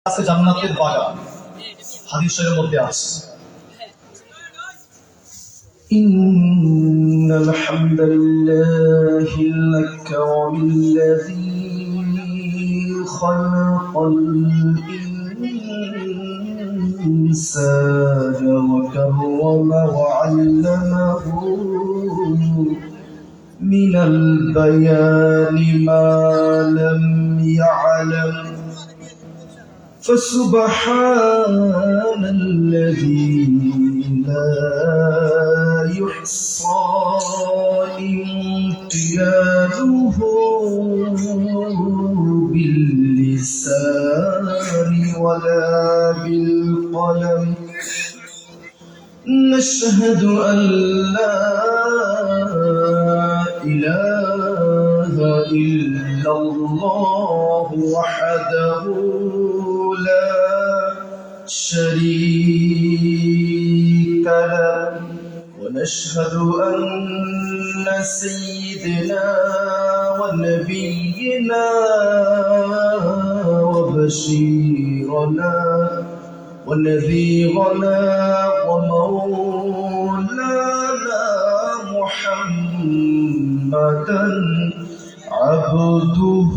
আছে জান্নাতের বাগান। হাদিসের মধ্যে আছে ইন্নাল হামদুলিল্লাহি লাকা ওয়া বিল্লাযী খালাকাল ইনসানা ওয়া কাররামা ওয়া 'allamahu মিনাল বায়ানি মা লাম ইয়া'লাম فسبحان الذي لا يحصى امتنانه باللسان ولا بالقلم نشهد أن لا إله إلا الله وحده لا شريك له ونشهد أن سيدنا ونبينا وبشيرنا ونذيرنا ومولانا محمدا عبده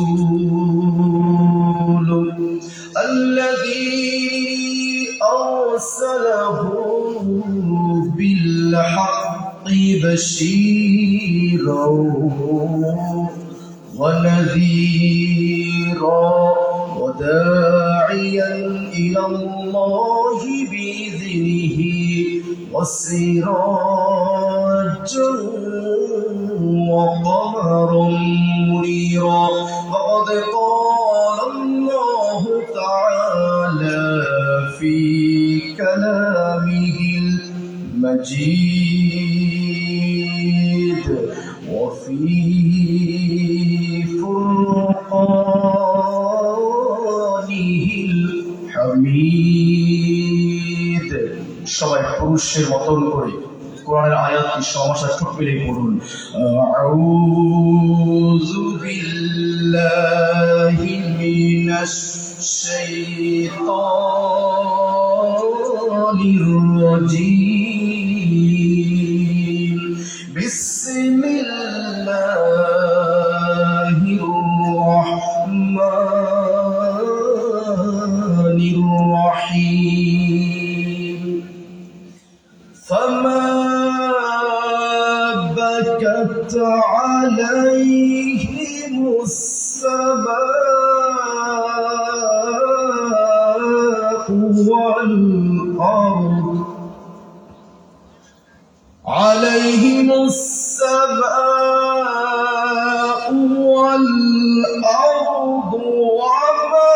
ورسوله الذي أرسله بالحق بشيرا ونذيرا وداعيا إلى الله بإذنه وسراجا وقمرا منيرا فقد قال الله تعالى في كلامه المجيد وفي فرقانه الحميد সবাই পুরুষের মতন করে কোরআনের আয়াতটি সমাসা ঠোঁট মিলে পড়ুন আউযু বিল্লাহি মিনাশ শাইতানির রাজীম বিসমিল্লাহির রাহমানির রাহিম فما بكت عليهم السماء والأرض عليهم السماء والأرض وما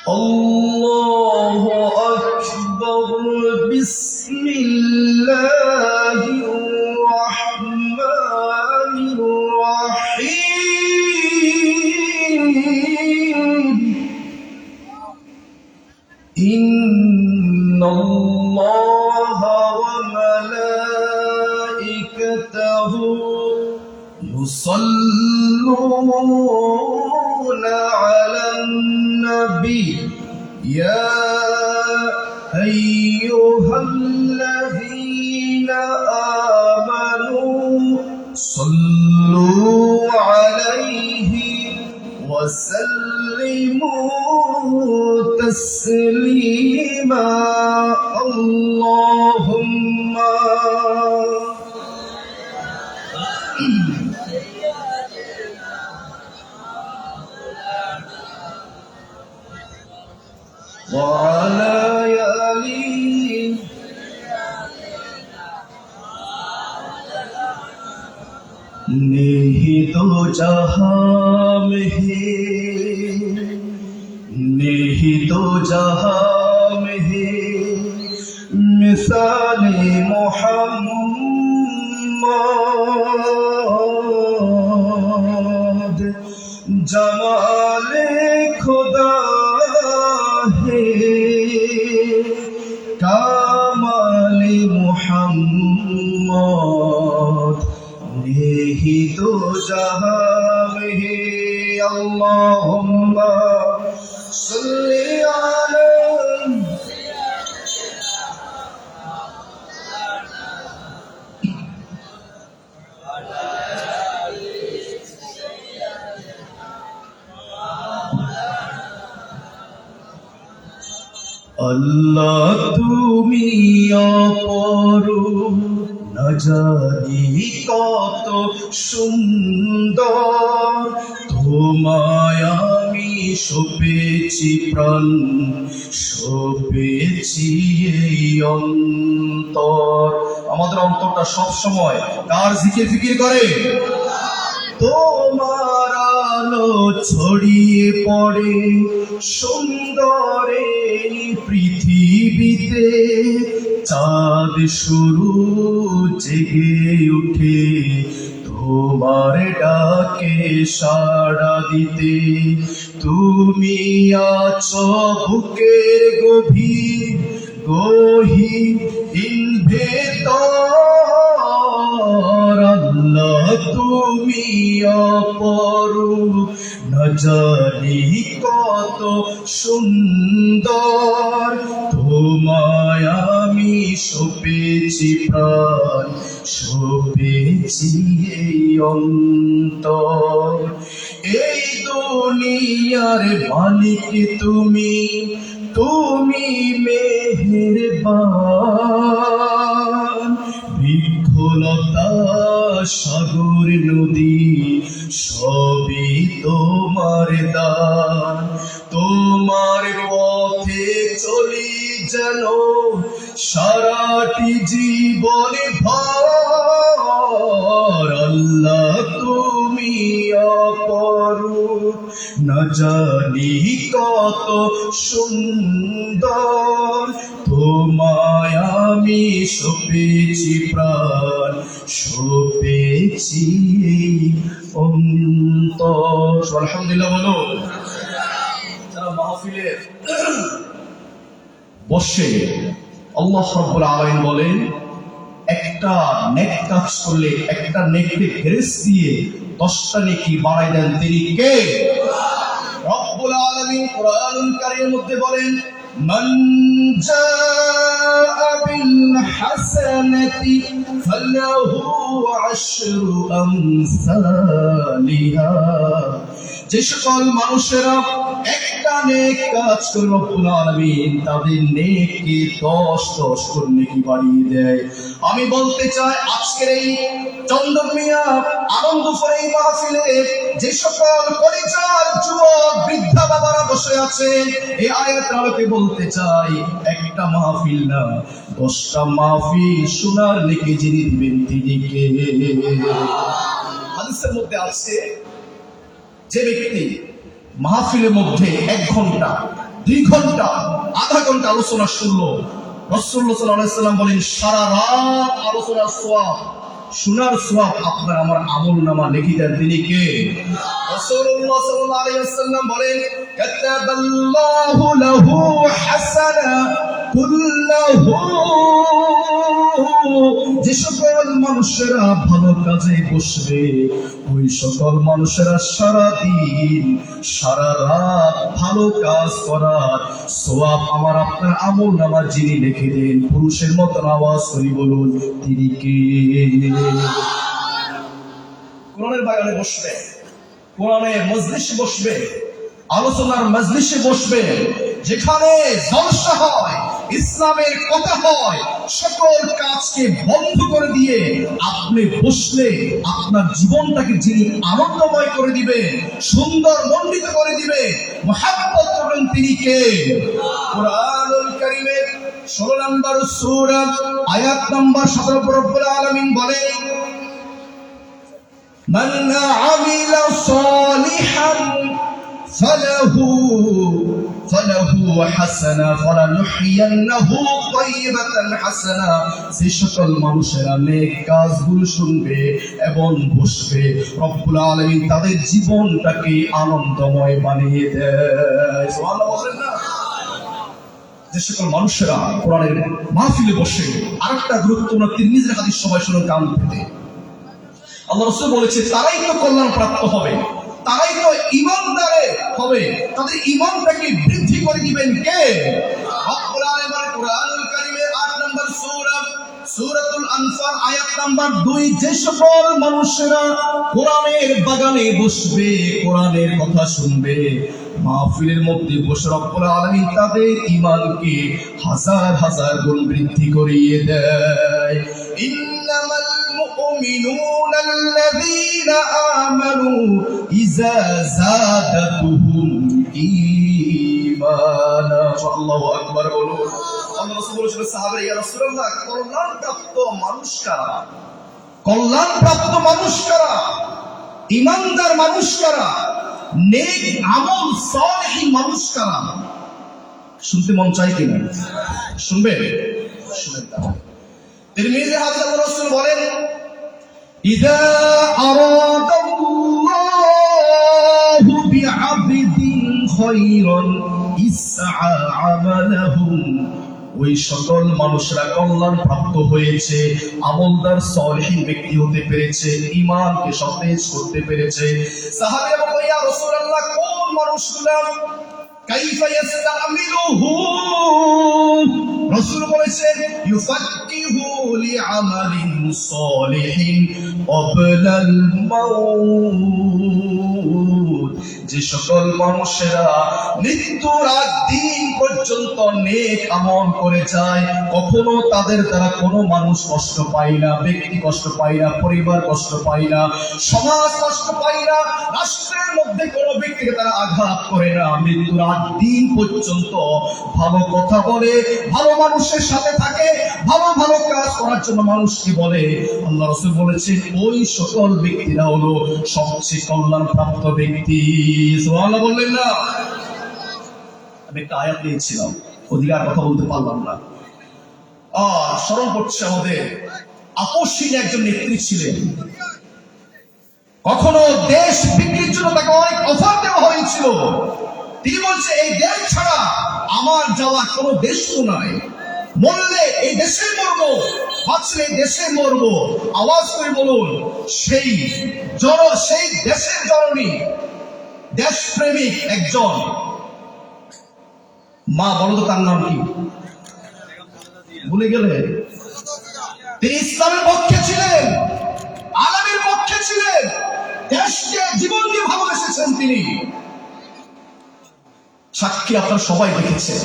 الله أكبر بسم الله الرحمن الرحيم إن الله وملائكته يصلون على النبي يا أيها الذين آمنوا صلوا عليه وسلموا تسليما اللهم وعلى آله निहित जहां में है निहित जहां में है मिसाले मोहम्मद जमाले खुदा শাহে কামালে মুহাম্মদ নেহি দো জাহাঁ মে আল্লাহুম্মা সাল্লি আলা আল্লাহ তুমি অপরূপ না জানি কত সুন্দর তোমায় আমি সপেছি প্রাণ সপেছি এই অন্তর। আমাদের অন্তরটা সব সময় কার জিকির ফিকির করে? তোমার আলো ছড়িয়ে পড়ে সুন্দর এই পৃথিবীতে, চাঁদ শুরু জেগে উঠে তোমার ডাকে সাড়া দিতে। তুমি আছো বুকের গহীন ভেতর, আল্লাহ তুমি অপরূপ না জানি কত সুন্দর তোমায় আমি সপেছি প্রাণ সপেছি এই অন্তর। এই দুনিয়ার মালিক তুমি, তুমি মেহেরবান, বৃক্ষলতা সাগর নদী সবই তোমার দান। তোমার পথে চলি যেন সারাটি জীবন ভর, আল্লাহ তুমি অপরূপ না জানি কত সুন্দর তোমায় আমি সপেছি প্রাণ সপেছি অন্তর। আলহামদুলিল্লাহ বলো। যারা মাহফিলের বসে আল্লাহ রাব্বুল আলামিন বলেন একটা নেক কাজ করলে একটা নেককে গ্রেস দিয়ে 10টা নেকি বাড়াই দেন, তিনি কে? রব্বুল আলামিন কোরআনুল কারীমের মধ্যে বলেন মান জাআ বিল হাসানাতি ফালাহু আশরু আমসালিহা। যে সকল মানুষেরা একটা নেক কাজ করে রব্বুল আলামিন তাদের নেকি 10 গুণ নেকি বাড়িয়ে দেয়। আমি বলতে চাই আজকের এই চন্দন মিয়া আনন্দপুর এই মাহফিলে যে সকল পরিচার যুবক বৃদ্ধা বাবারা বসে আছেন, এই আয়াতের আলোকে বলতে চাই একটা মাহফিল না 10টা মাহফিল শোনার নেকি যিনি দিবেন তিনি কে? হাদিসের মধ্যে আছে যে ব্যক্তি মাহফিলের মধ্যে 1 ঘন্টা 2 ঘন্টা আধা ঘন্টা আলোচনা শুনলো, রাসূলুল্লাহ সাল্লাল্লাহু আলাইহি ওয়াসাল্লাম বলেন সারা রাত আলোচনার সওয়াব শোনার সওয়াব আপনার আমার আমলনামা লিখে দেন, তিনি কে? রাসূলুল্লাহ সাল্লাল্লাহু আলাইহি ওয়াসাল্লাম বলেন কাতাবাল্লাহু লাহু হাসানা কুল্লাহু। যে সকল মানুষেরা ভালো কাজে বসবে ওই সকল মানুষেরা সারা দিন সারা রাত ভালো কাজ করার সওয়াব আমার আপনার আমলনামা যিনি লিখে দেন, পুরুষের মতো আওয়াজ করে বলুন তিনি কে? কোরআনের বাগানে বসবে, কোরআনের মজলিসে বসবে, আলোচনার মজলিসে বসবে, যেখানে জলসা হয় ইসলামের কথা হয়, সকল কাজকে বন্ধ করে দিয়ে আপনি বসলে আপনার জীবনটাকে যিনি আনন্দময় করে দিবে, সুন্দর মণ্ডিত করে দিবে, মুহাব্বত করবেন তিনি কে? কোরআনুল কারীমের 16 নম্বর সূরা আয়াত নম্বর 17 রব্বুল আলামিন বলেন মান আমিলা সালিহান ফালাহু হাসানা ফালানুহইয়ান্নাহু তাইয়্যিবাতান হাসানা। যে সকল মানুষেরা নেক কাজগুলো শুনবে এবং বসবে রব্বুল আলামিন তাদের জীবনটাকে আনন্দময় বানিয়ে দেয়। সুবহানাল্লাহ বলেন না? যে সকল মানুষেরা কোরআনের মাহফিলে বসে, আরেকটা গুরুত্বপূর্ণ তিরমিজির হাদিস সবাই শুনুন কান পেতে। আল্লাহ রাসূল বলেছে তারাই তো কল্যাণ প্রাপ্ত হবে, তারাই তো ঈমানদার হবে, তাদের ঈমানটাকে বৃদ্ধি করে দিবেন কে? রব্বুল আলামিন কোরআনুল কারীমের 8 নম্বর সূরা সূরাতুল আনফাল আয়াত নাম্বার 2, যে সকল মানুষেরা কোরআনের বাগানে বসবে, কোরআনের কথা শুনবে, মাহফিলের মধ্যে বসে রব্বুল আলামিন তাদের ঈমানকে হাজার হাজার গুণ বৃদ্ধি করিয়ে দেয়। ইন্নামাল মুমিনুনা আল্লাযীনা আমানু ইযা যাদাতুহুম ঈমানা। আল্লাহু আকবার বলুন। আল্লাহ রাসূল বলেছিলেন সাহাবারা, ইয়া রাসূলুল্লাহ, কল্যাণপ্রাপ্ত মানুষ কারা? কল্যাণপ্রাপ্ত মানুষ কারা? ঈমানদার মানুষ কারা? নেক আমল সালেহ মানুষ কারা? শুনতে মন চাই কিনা? শুনবে? শুনেন তাহলে। তিরমিজি হাদিস আল্লাহ রাসূল বলেন, ইযা আরাদাল্লাহু বিআবদিন খায়রান ইসআ আমালাহুম। ওই সকল মানুষরা কল্যাণ প্রাপ্ত হয়েছে, আমলদার সালেহীন ব্যক্তি হতে পেরেছে, ঈমানকে সতেজ করতে পেরেছে। সাহাবীরা বলল, ইয়া রাসূলুল্লাহ, কোন মানুষগুলো? কাইফা ইস্তামিলুহু? রাসূল বলেছেন, ইউফাক্কিহু লিআমালিন সালিহিন ক্বাবলাল মাউত। যে সকল মানুষেরা মৃত্যুর আগ দিন পর্যন্ত নেক আমল করে যায়, কখনো তাদের দ্বারা কোনো মানুষ কষ্ট পায় না, ব্যক্তি কষ্ট পায় না, পরিবার কষ্ট পায় না, সমাজ কষ্ট পায় না, রাষ্ট্রের মধ্যে কোনো ব্যক্তিকে তারা আঘাত করে না। মৃত্যুর আগ দিন পর্যন্ত ভালো কথা বলে, ভালো মানুষের সাথে থাকে, ভালো ভালো কাজ করার জন্য মানুষকে বলে। আল্লাহ রাসূল বলেছেন, ওই সকল ব্যক্তিরা হলো সবচেয়ে কল্যাণ প্রাপ্ত ব্যক্তি। সুবহানাল্লাহ বললেন না? আমি একটা আয়াত নিয়েছিলাম, অধিকার কথা বলতে পারলাম না। স্মরণ করছে আমাদের আপসহীন একজন নেত্রী ছিলেন। কখনো দেশ বিক্রির জন্য তাকে অনেক অফার দেওয়া হয়েছিল। তিনি বলছে, এই দেশ ছাড়া আমার যাওয়ার কোনো দেশ তো নাই, মরলে এই দেশে মরবো, বাঁচলে এই দেশে মরবো। আওয়াজ করে বলুন, সেই দেশের জননী, দেশপ্রেমিক একজন মা, বলো তো তার নাম কি? ভুলে গেলে? তিনি ইসলামের পক্ষে ছিলেন, আলেমের পক্ষে ছিলেন, দেশকে জীবন দিয়ে ভালোবেসেছেন তিনি। সাক্ষী আপনারা সবাই দেখেছেন।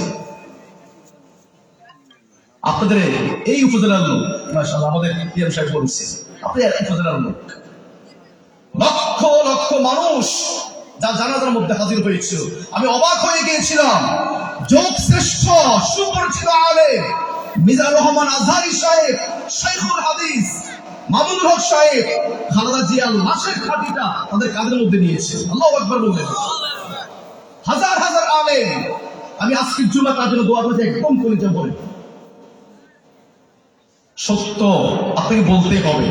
আপনাদের এই উপজেলার লোক, মাশাআল্লাহ, আমাদের পিএম সাহেব বলেছে, আপনি এক উপজেলার লোক। লক্ষ লক্ষ মানুষ যা জানাজার মধ্যে হাজির হয়েছিল, আমি অবাক হয়ে গিয়েছিলাম। যোগ শ্রেষ্ঠ সুপরিচিত আলেম মিজানুর রহমান আজহারী সাহেব, শাইখুল হাদিস মামুনুল হক সাহেব, খালেদা জিয়ার লাশের খাটিটা তাদের কাঁধের মধ্যে নিয়েছে। আল্লাহু আকবার বললেন। হাজার হাজার আলেম। আমি আজকের জুমা তার জন্য দোয়া করেছি, একদম কলিজা বলে। সত্য আপনাকে বলতে হবে।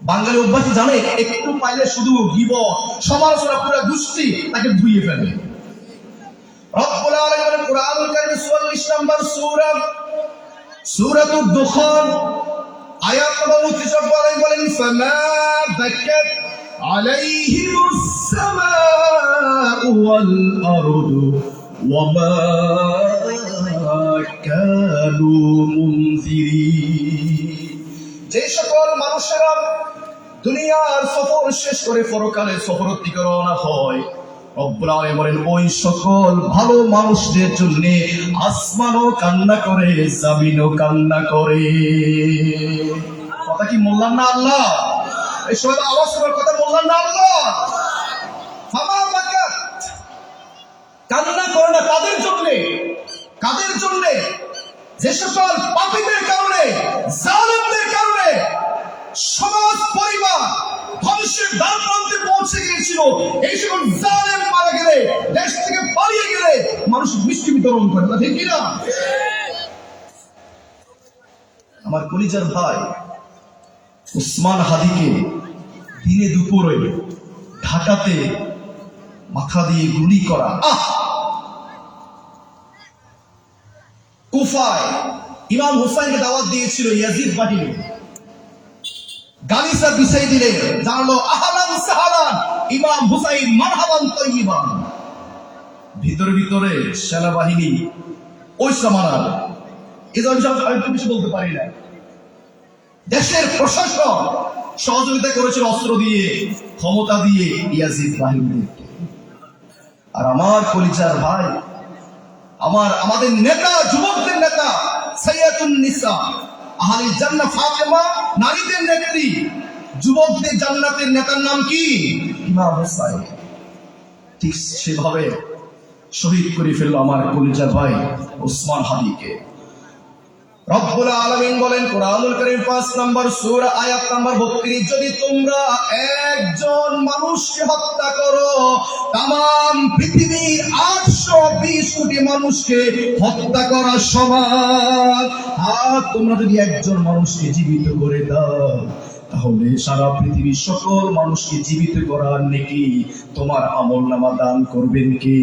বাঙালি অভ্যাস জানে, একটু পাইলে শুধু গীবত, সমালোচনা, পুরো গোষ্ঠী তাকে ধুইয়ে ফেলে। রব্বুল আলামিন কোরআনুল কারীম 44 নম্বর সূরা সূরাতুদ দুখান আয়াত নম্বর 29 বলেন, ফামা বাকাত আলাইহিমুস সামাউ ওয়াল আরদু ওয়ামা কানু মুনজিরিন। যে সকল মানুষেরা দুনিয়ার সফর শেষ করে পরকালে সফরের দিকে রওনা হয়, রব্বুল আলামিন বলেন, ওই সকল ভালো মানুষদের জন্য আসমানও কান্না করে, জমিনও কান্না করে। কথা কি বললাম না আল্লাহ? এই সবাই আওয়াজ করে কথা বললাম না আল্লাহ? ফামা বাকাত, কান্না করে না তাদের জন্য। কাদের জন্য? যে সকল পাপীদের কারণে, জালেমদের কারণে সমাজ পরিবার ধ্বংসের দ্বারপ্রান্তে পৌঁছে গিয়েছিল। এই সকল জালেম মারা গেলে, দেশ থেকে পালিয়ে গেলে মানুষ মিষ্টি বিতরণ করে না, ঠিক কিনা? আমার কলিজার ভাই উসমান হাদিকে দিনে দুপুরে ঢাকাতে মাথা দিয়ে গুলি করা, কুফায় ইমাম হুসাইনকে দাওয়াত দিয়েছিল ইয়াজিদ বাহিনী। গালিসা বিছাই দিলে, জানালো আহলান সাহালান ইমাম হুসাইন মারহাবান তাইয়িবান। ভিতরে ভিতরে সেনাবাহিনী ওই জামানার, এই জন্য আমি তো কিছু বলতে পারি না, দেশের প্রশাসন সহযোগিতা করেছিল অস্ত্র দিয়ে, ক্ষমতা দিয়ে ইয়াজিদ বাহিনীকে। আর আমার কলিজার ভাই, আমাদের নেতা, যুবকদের নেতা সাইয়্যিদুন নিসা আহলিল জান্নাহ ফাতেমা, নারীদের নেত্রী, যুবকদের জান্নাতের নেতার নাম কি? ইমাম হুসাইন। ঠিক সেভাবে শহীদ করে ফেলল আমার কলিজার ভাই ওসমান হাদিকে। রব্বুল আলামিন বলেন কোরআনুল কারীম 5 নম্বর সূরা আয়াত নম্বর 32, যদি তোমরা একজন মানুষকে হত্যা করো তাম পৃথিবীর 820 কোটি মানুষকে হত্যা করা সমান। আর তোমরা যদি একজন মানুষকে জীবিত করে দাও তাহলে সারা পৃথিবীর সকল মানুষকে জীবিত করার নেকি তোমার আমলনামা দান করবেন কে?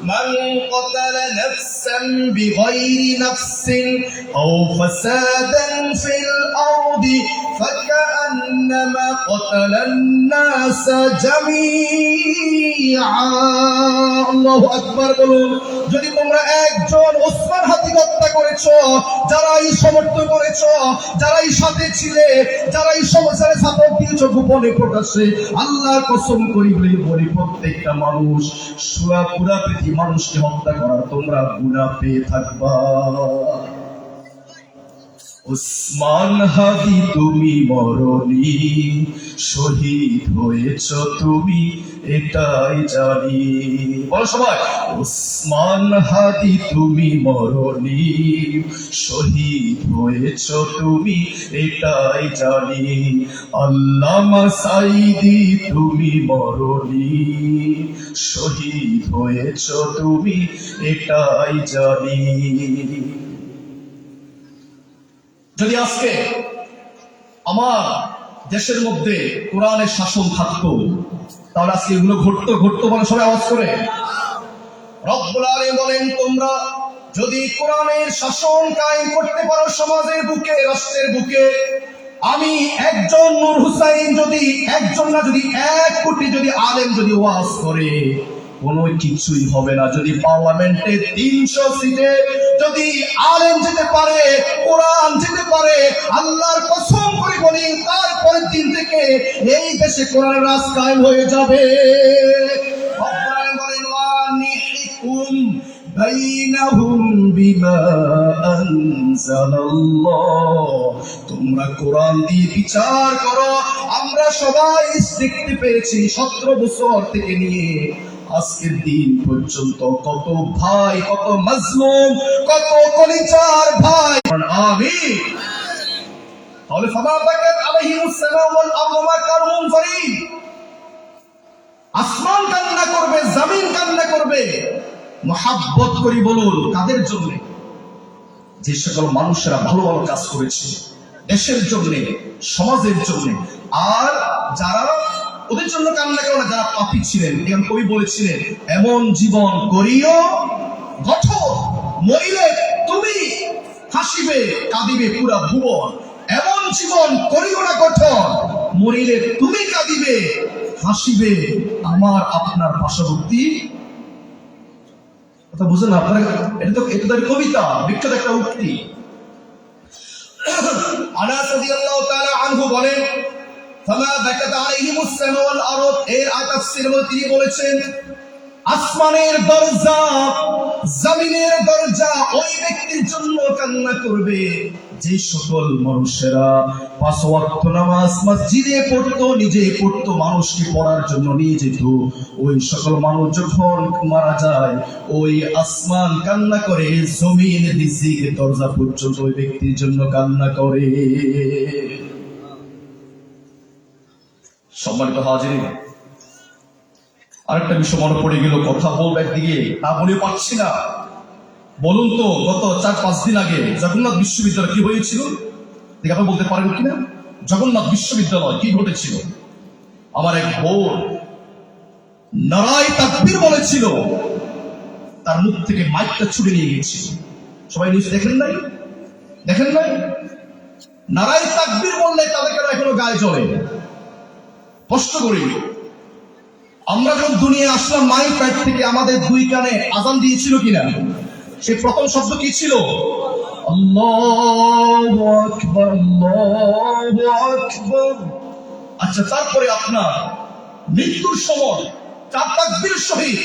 من قتل نفسا بغير نفس أو فسادا في الأرض فكأنما قتل الناس جميعا। আল্লাহু আকবার বলুন। যদি তোমরা একজন ওসমান হাদি হত্যা করেছো, যারা এই সমর্থন করেছো, যারা এই সাথে ছিলে, যারা এই সমস্যার সাপোর্ট দিয়েছো গোপনে প্রকাশ্যে, আল্লাহর কসম করি বলি প্রত্যেকটা মানুষ পুরা পৃথিবী মানুষকে হত্যা করার তোমরা গুনাহ পেয়ে থাকবা। ওসমান হাদি তুমি মরনি, শহীদ হয়েছ তুমি এটাই জানি। বলো সবাই, ওসমান হাদি তুমি মরনি, শহীদ হয়েছ তুমি এটাই জানি। আল্লামা সাঈদী তুমি মরনি, শহীদ হয়েছ তুমি এটাই জানি। যদি আজকে আমার দেশের মধ্যে কোরআনের শাসন থাকতো তাহলে আজকে এগুলো ঘটতো বলে সবাই আওয়াজ করে। রব্বুল আলামিন বলেন তোমরা যদি কোরআনের শাসন কায়েম করতে পারো সমাজের বুকে, রাষ্ট্রের বুকে, আমি একজন নূর হুসাইন যদি একজন না, যদি 1 কোটি যদি আলেম যদি ওয়াজ করে কোনো কিছুই হবে না। যদি পার্লামেন্টে 300 সিটে যদি আলেম যেতে পারে, কোরআন যেতে পারে, আল্লাহর কসম করে বলি তারপরের দিন থেকে এই দেশে কোরআনের রাজ কায়েম হয়ে যাবে। রব্বুল বলেন ওয়ানিহিকুম বাইনাহুম বিমা আনজালাল্লাহ, তোমরা কোরআন দিয়ে বিচার করো। আমরা সবাই দেখতে পেয়েছি 17 বছর থেকে নিয়ে আজকের দিন পর্যন্ত কত ভাই, কত মাজলুম, কত কলিজার ভাই। আমিন। তাহলে ফামা বাকাত আলাইহিমুস সালাম ওয়াল আরদু মা কানু মুনফারিন, আসমান কান্না করবে, জমিন কান্না করবে। মুহাব্বত করি বলুন কাদের জন্য? যে সকল মানুষরা ভালো ভালো কাজ করেছে দেশের জন্য, সমাজের জন্য। আর যারা ওদের জন্য কান্না করে না, যারা পাপী ছিলেন। এখন কবি বলেছিলেন এমন জীবন করিও গঠন, মরিলে তুমি হাসিবে কাঁদিবে পুরা ভুবন। এমন জীবন করিও না গঠন, মরিলে তুমি কাঁদিবে হাসিবে আমার আপনার পার্শ্ববর্তী। কথা বুঝলেন আপনারা? এটা তো কবিতা, বিখ্যাত একটা উক্তি। আনাস রাদিয়াল্লাহু তাআলা আনহু বলেন ফামা বাকাত আলাইহিমুস সামা ওয়াল আরদ, এর তাফসীর মধ্যে তিনি বলেছেন আসমানের দরজা, জমিনের দরজা ওই ব্যক্তির জন্য কান্না করবে যে সকল মানুষেরা 5 ওয়াক্ত নামাজ মসজিদে পড়তো, নিজে পড়তো, মানুষকে পড়ার জন্য নিয়ে যেত। ওই সকল মানুষ যখন মারা যায় ওই আসমান কান্না করে, জমিন রিজিকের দরজা পর্যন্ত ওই ব্যক্তির জন্য কান্না করে। সম্মানিত হাজিরিন, আরেকটা বিষয় মনে পড়ে গেল, কথা বলবো একদিকে না বলে পারছি না। বলুন তো গত 4-5 দিন আগে জগন্নাথ বিশ্ববিদ্যালয় কি হয়েছিল? দেখে আপনি বলতে পারেন কিনা? জগন্নাথ বিশ্ববিদ্যালয় কি ঘটেছিল? আমার এক বোন নারায়ে তাকবীর বলেছিল, তার মুখ থেকে মাইকটা ছুটে নিয়ে গেছে। সবাই নিউজ দেখেন নাই? দেখেন নাই? নারায়ে তাকবীর বললে তাদের কেন এখনো গায়ে জ্বলে? কষ্ট করি। আমরা যখন দুনিয়ায় আসলাম মায়ের পেট থেকে আমাদের দুই কানে আজান দিয়েছিল কিনা? সেই প্রথম শব্দ কি ছিল? আল্লাহু আকবার, আল্লাহু আকবার। আচ্ছা, তারপরে আপনার মৃত্যুর সময় 4 তাকবীরের সহিত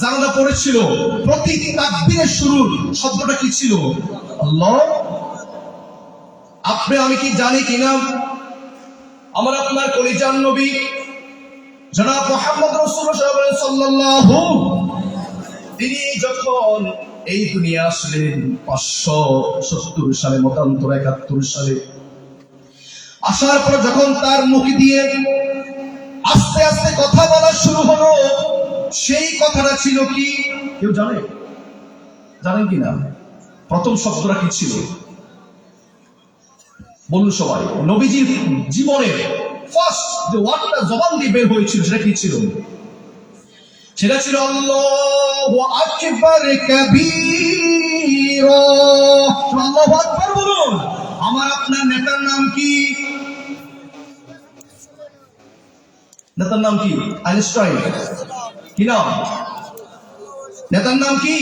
জানাজা পড়েছিল। প্রতি তাকবীরের শুরুর শব্দটা কি ছিল? আল্লাহ। আপনি আমি কি জানি কিনা, আমার আপনার কলিজার নবী জনাব মুহাম্মদ রাসূলুল্লাহ সাল্লাল্লাহু, তিনি যখন এই দুনিয়া আসলেন 570 সালে, মতান্তর 71 সালে আসার পর যখন তার মুখ দিয়ে আস্তে আস্তে কথা বলা শুরু হলো, সেই কথাটা ছিল কি? কেউ জানে? জানেন কিনা প্রথম শব্দটা কি ছিল? বলুন সবাই। নবীজির জীবনে ফার্স্ট যে ওয়ার্ডটা জবান দিয়ে বের হয়েছিল সেটা কি ছিল? সেটা ছিল আল্লাহু আকবার কাবীরা। আল্লাহু আকবার বলুন। আমার আপনার নেতার নাম কি? নেতার নাম কি? আইনস্টাইন। কি নাম? নেতার নাম কি?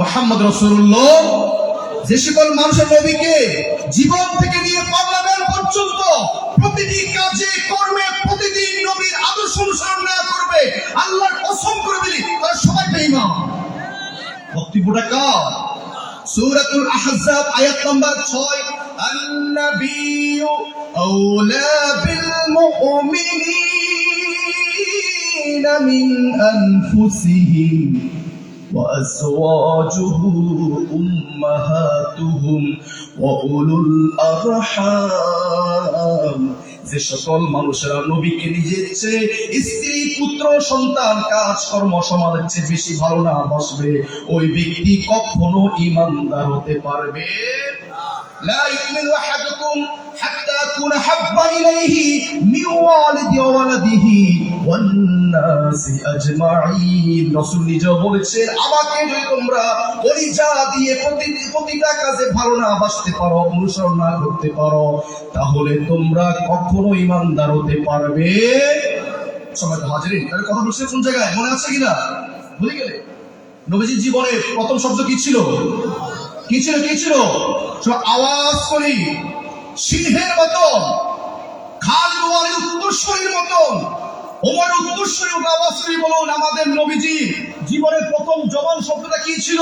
মুহাম্মদ রাসূলুল্লাহ। যে সকল মানুষের নবীকে জীবন থেকে নিয়ে পার্লামেন্ট পর্যন্ত প্রতিটি কাজে কর্মে প্রতিদিন নবীর আদর্শ অনুসরণ না করবে, আল্লাহর কসম করে বলি তারা সবাই বেঈমান। বক্তব্যটা কার? সূরাতুল আহজাব আয়াত নাম্বার 6, আন-নাবিয়্যু আওলা বিল মুমিনিনা মিন আনফুসিহিম وأزواجه أمهاتهم وأولو الأرحام। যে সকল মানুষেরা নবীকে নিজের চেয়ে স্ত্রী, পুত্র, সন্তান, কাজকর্ম, সমাজের চেয়ে বেশি ভালো না বাসবে, ওই ব্যক্তি কখনো ঈমানদার হতে পারবে لا يؤمن أحدكم حتى أكون أحب إليه من والده وولده والناس أجمعين। রাসূল নিজে বলেছেন, আমাকে যদি তোমরা কলিজা দিয়ে প্রতিটা কাজে ভালো না বাসতে পারো, অনুসরণ না করতে পারো, তাহলে তোমরা কখনো ঈমানদার হতে পারবে। সম্মানিত হাজিরিন, তাহলে কথা বলছে কোন জায়গায়? মনে আছে কিনা? ভুলে গেলে? নবীজির জীবনে প্রথম শব্দ কি ছিল? কি ছিল? কি ছিল? আওয়াজ করি সিংহের মতন, খালিদ ওয়ালিদ উত্তরসূরির মতন, ওমর উত্তরসূরি আওয়াজ করি বলুন, আমাদের নবীজি জীবনের প্রথম জবান শব্দটা কি ছিল?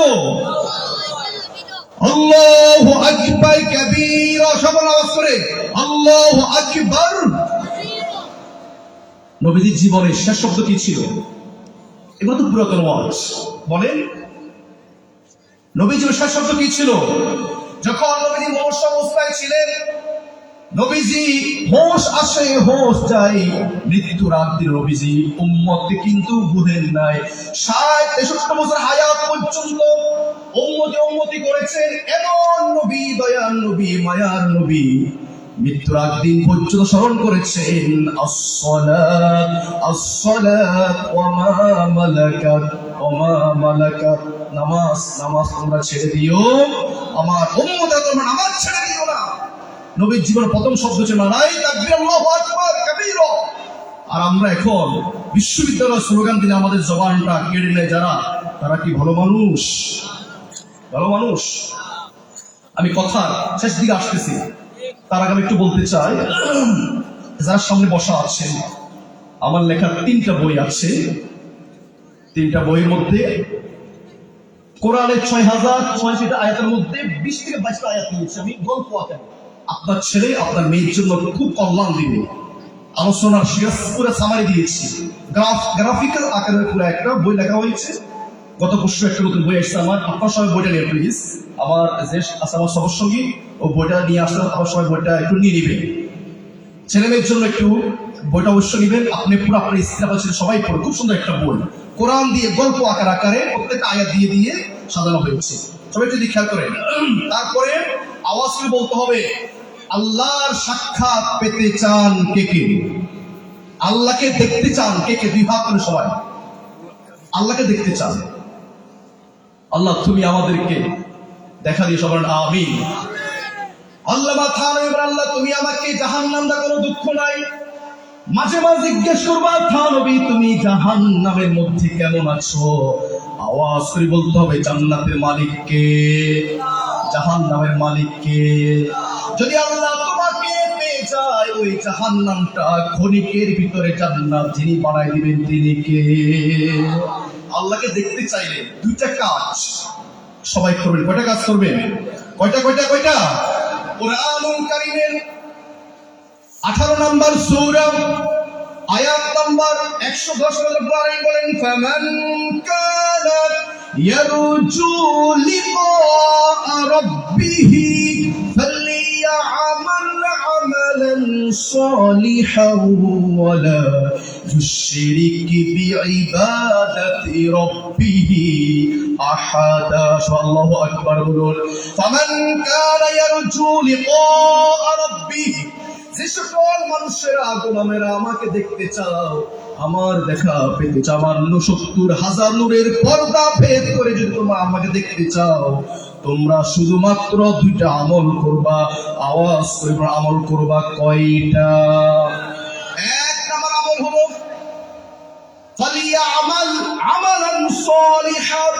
আল্লাহু আকবার কাবীরা। সবাই আওয়াজ করে আল্লাহু আকবার। নবীজির জীবনের শেষ শব্দ কি ছিল? এগুলো তো পুরাতন ওয়াজ। বলেন, নবীজির শেষ শব্দ কি ছিল? যখন নবীজি মনুষ্য অবস্থায় ছিলেন, নবীজি হোশ আসে হোশ যায়, মৃত্যুর আগ দিন নবীজি উম্মতকে কিন্তু বুঝেন নাই। 60-63 বছর হায়াত পর্যন্ত উম্মতি করেছেন। এমন নবী, দয়ার নবী, মায়ার নবী মৃত্যুর আগ দিন পর্যন্ত স্মরণ করেছেন আসসালাত আসসালাত ওয়া মা মালাকাত ওয়া মা মালাকাত। নামাজ তোমরা ছেড়ে দিও, আমার উম্মত তোমরা নামাজ ছেড়ে দিও না। নবীর জীবনের প্রথম শব্দ ছিল নারায়ে তাকবীর, আল্লাহু আকবার কাবীরা। আর আমরা এখন বিশ্ববিদ্যালয় স্লোগান দিলে আমাদের জবানটা কেড়ে নেয় যারা, তারা কি ভালো মানুষ? ভালো মানুষ? আমি কথা শেষ দিকে আসতেছি, তার আগে আমি একটু বলতে চাই, যার সামনে বসা আছেন, আমার লেখা 3টা বই আছে। 3টা বইয়ের মধ্যে কোরআনের 6000 আয়াতের মধ্যে 20 থেকে 22টা আয়াত নিয়েছি আমি গল্প আকারে। আপনার ছেলে আপনার মেয়ের জন্য খুব কল্যাণ দিবে। আলোচনার পুরো সামারি দিয়েছি, গ্রাফিক্যাল আকারে পুরো একটা বই লেখা হয়েছে। গত পরশু একটা নতুন বই আসছে আমার, আপনার সবাই বইটা নিয়ে প্লিজ, আমার যে আছে আমার সহসঙ্গী ও বইটা নিয়ে আসলে আমার সবাই বইটা একটু নিয়ে নিবে। ছেলে মেয়ের জন্য একটু বইটা অবশ্যই নিবেন। আপনি পুরো আপনার স্ত্রী ছিল সবাই পড়ে, খুব সুন্দর একটা বই, কোরআন দিয়ে গল্প আকারে প্রত্যেকটা আয়াত দিয়ে দিয়ে সাজানো হয়েছে। সবাই যদি খেয়াল করেন। তারপরে আওয়াজ করে বলতে হবে, আল্লাহর সাক্ষাৎ পেতে চান কে কে? আল্লাহকে দেখতে চান কে কে? 2 হাত করে সবাই। আল্লাহকে দেখতে চান। আল্লাহ তুমি আমাদেরকে দেখা দিয়ে সবার আমিন। আল্লামা থানবী আল্লাহ তুমি আমাকে জাহান্নাম দা কোনো দুঃখ নাই। মাঝে মাঝে জিজ্ঞেস করবা থানবী তুমি জাহান্নামের মধ্যে কেমন আছো? আওয়াজ করে বলতে হবে জান্নাতের মালিক কে, জাহান্নামের মালিক কে। যদি আল্লাহ তোমাকে পেয়ে যায় ওই জাহান্নামটা ক্ষণিকের ভিতরে জান্নাত যিনি বানাই দিবেন তিনি কে? আল্লাহকে দেখতে চাইলে দুইটা কাজ সবাই করবেন। কয়টা কাজ করবেন? কয়টা কয়টা কয়টা? কুরআনুল কারীমের 18 নম্বর সূরা আয়াত নম্বর 110 নম্বরে বলেন ফামান কানা ইয়ারজু লিকা রাব্বিহি ফালইয়ামাল আমালান সালিহান ওয়ালা ইউশরিক বিইবাদাতি রাব্বিহি আহাদা। আল্লাহু আকবার বলুন। ফামান কানা ইয়ারজু লিকা রাব্বিহি, যে সকল মানুষেরা গোলামেরা আমাকে দেখতে চাও, আমার দেখা পেতে চাও, আমার 70,000 নূরের পর্দা ভেদ করে যদি তোমরা আমাকে দেখতে চাও, তোমরা শুধুমাত্র দুইটা আমল করবা। আওয়াজ করে আমল করবা কয়টা? এক নম্বর আমল হলো ফালিয়ামাল আমালান সালিহান,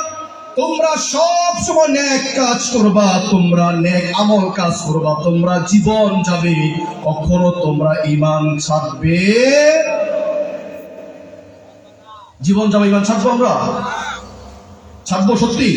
তোমরা সব সময় নেক কাজ করবা, তোমরা নেক আমল কাজ করবা, তোমরা জীবন যাবে, কখনো তোমরা ঈমান ছাড়বে। জীবন যাবে, ঈমান ছাড়বো আমরা? ছাড়বো সত্যি?